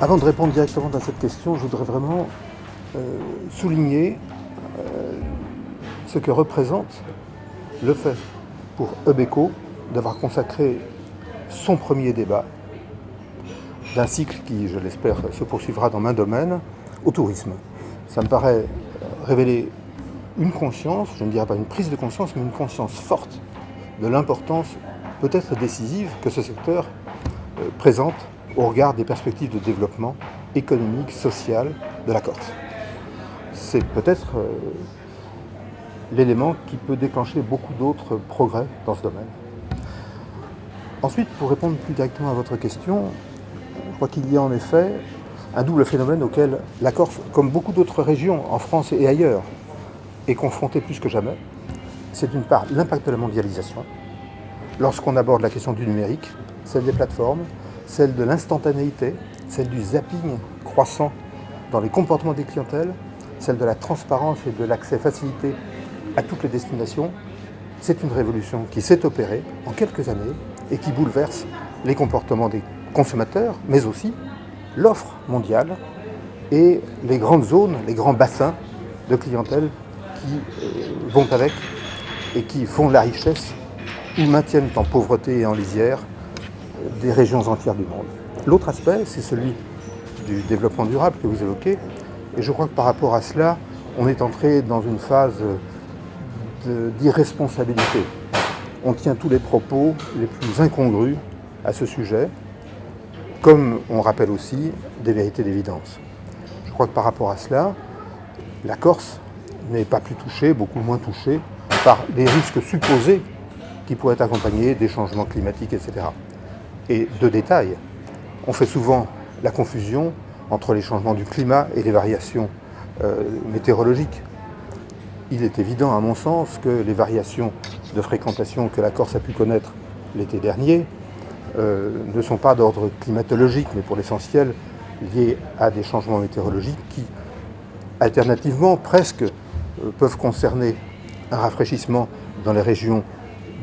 Avant de répondre directement à cette question, je voudrais vraiment souligner ce que représente le fait pour Ubeco d'avoir consacré son premier débat d'un cycle qui, je l'espère, se poursuivra dans maints domaines, au tourisme. Ça me paraît révéler une conscience, je ne dirais pas une prise de conscience, mais une conscience forte de l'importance peut-être décisive que ce secteur présente au regard des perspectives de développement économique, social de la Corse. C'est peut-être l'élément qui peut déclencher beaucoup d'autres progrès dans ce domaine. Ensuite, pour répondre plus directement à votre question, je crois qu'il y a en effet un double phénomène auquel la Corse, comme beaucoup d'autres régions en France et ailleurs, est confrontée plus que jamais. C'est d'une part l'impact de la mondialisation, lorsqu'on aborde la question du numérique, celle des plateformes, celle de l'instantanéité, celle du zapping croissant dans les comportements des clientèles, celle de la transparence et de l'accès facilité à toutes les destinations. C'est une révolution qui s'est opérée en quelques années et qui bouleverse les comportements des consommateurs, mais aussi l'offre mondiale et les grandes zones, les grands bassins de clientèle qui vont avec et qui font la richesse ou maintiennent en pauvreté et en lisière des régions entières du monde. L'autre aspect, c'est celui du développement durable que vous évoquez, et je crois que par rapport à cela, on est entré dans une phase d'irresponsabilité. On tient tous les propos les plus incongrus à ce sujet, comme on rappelle aussi des vérités d'évidence. Je crois que par rapport à cela, la Corse n'est pas plus touchée, beaucoup moins touchée, par les risques supposés qui pourraient accompagner des changements climatiques, etc. Et de détail, on fait souvent la confusion entre les changements du climat et les variations météorologiques. Il est évident, à mon sens, que les variations de fréquentation que la Corse a pu connaître l'été dernier ne sont pas d'ordre climatologique, mais pour l'essentiel liées à des changements météorologiques qui, alternativement, presque peuvent concerner un rafraîchissement dans les régions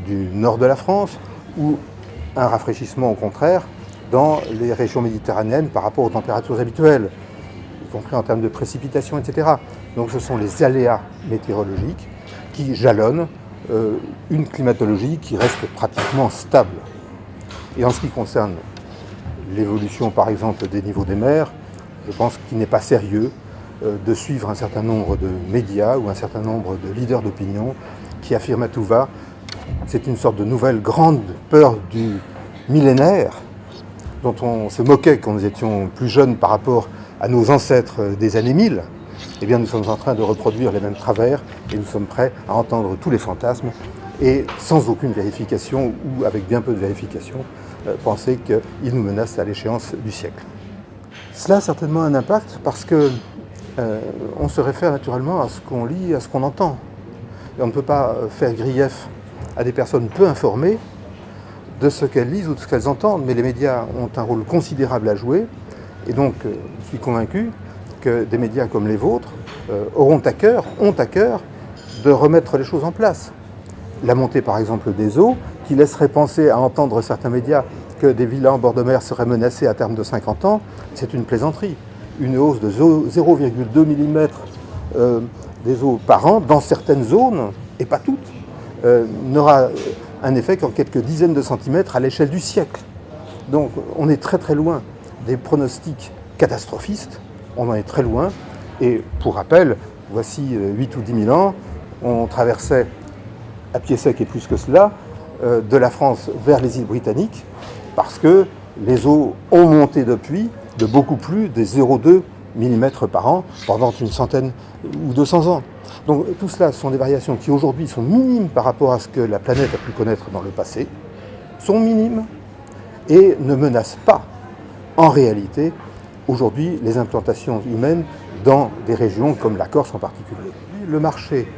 du nord de la France ou un rafraîchissement au contraire dans les régions méditerranéennes par rapport aux températures habituelles, y compris en termes de précipitations, etc. Donc ce sont les aléas météorologiques qui jalonnent une climatologie qui reste pratiquement stable. Et en ce qui concerne l'évolution par exemple des niveaux des mers, je pense qu'il n'est pas sérieux de suivre un certain nombre de médias ou un certain nombre de leaders d'opinion qui affirment à tout va. C'est une sorte de nouvelle grande peur du millénaire dont on se moquait quand nous étions plus jeunes par rapport à nos ancêtres des années 1000. Eh bien, nous sommes en train de reproduire les mêmes travers et nous sommes prêts à entendre tous les fantasmes et sans aucune vérification ou avec bien peu de vérification, penser qu'ils nous menacent à l'échéance du siècle. Cela a certainement un impact parce que on se réfère naturellement à ce qu'on lit, à ce qu'on entend. Et on ne peut pas faire grief à des personnes peu informées de ce qu'elles lisent ou de ce qu'elles entendent, mais les médias ont un rôle considérable à jouer, et donc je suis convaincu que des médias comme les vôtres ont à cœur de remettre les choses en place. La montée par exemple des eaux, qui laisserait penser à entendre certains médias que des villas en bord de mer seraient menacées à terme de 50 ans, c'est une plaisanterie. Une hausse de 0,2 mm des eaux par an dans certaines zones, et pas toutes, n'aura un effet qu'en quelques dizaines de centimètres à l'échelle du siècle. Donc on est très très loin des pronostics catastrophistes, on en est très loin, et pour rappel, voici 8 ou 10 000 ans, on traversait à pied sec et plus que cela, de la France vers les îles britanniques, parce que les eaux ont monté depuis de beaucoup plus des 0,2 mm par an pendant une centaine ou 200 ans. Donc tout cela sont des variations qui aujourd'hui sont minimes par rapport à ce que la planète a pu connaître dans le passé, sont minimes et ne menacent pas en réalité aujourd'hui les implantations humaines dans des régions comme la Corse en particulier. Le marché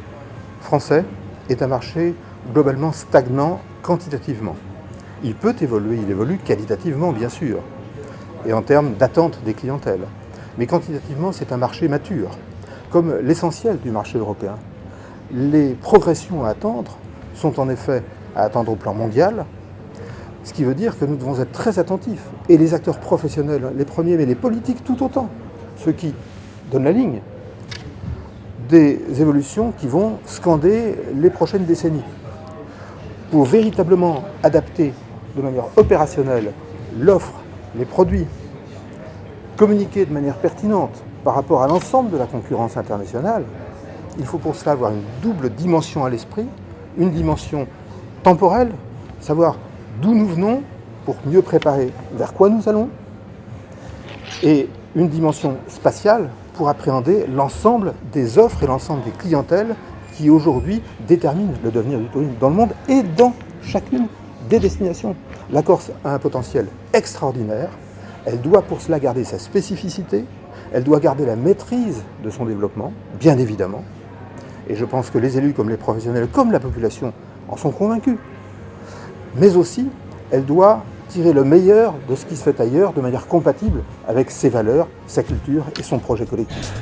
français est un marché globalement stagnant quantitativement. Il peut évoluer, il évolue qualitativement bien sûr, et en termes d'attente des clientèles. Mais quantitativement, c'est un marché mature, comme l'essentiel du marché européen. Les progressions à attendre sont en effet à attendre au plan mondial, Ce qui veut dire que nous devons être très attentifs, et les acteurs professionnels, les premiers, mais les politiques tout autant, ceux qui donnent la ligne, des évolutions qui vont scander les prochaines décennies. Pour véritablement adapter de manière opérationnelle l'offre, les produits, communiquer de manière pertinente par rapport à l'ensemble de la concurrence internationale, il faut pour cela avoir une double dimension à l'esprit, une dimension temporelle, savoir d'où nous venons pour mieux préparer vers quoi nous allons, et une dimension spatiale pour appréhender l'ensemble des offres et l'ensemble des clientèles qui aujourd'hui déterminent le devenir du tourisme dans le monde et dans chacune des destinations. La Corse a un potentiel extraordinaire, elle doit pour cela garder sa spécificité, elle doit garder la maîtrise de son développement, bien évidemment, et je pense que les élus comme les professionnels, comme la population en sont convaincus, mais aussi elle doit tirer le meilleur de ce qui se fait ailleurs de manière compatible avec ses valeurs, sa culture et son projet collectif.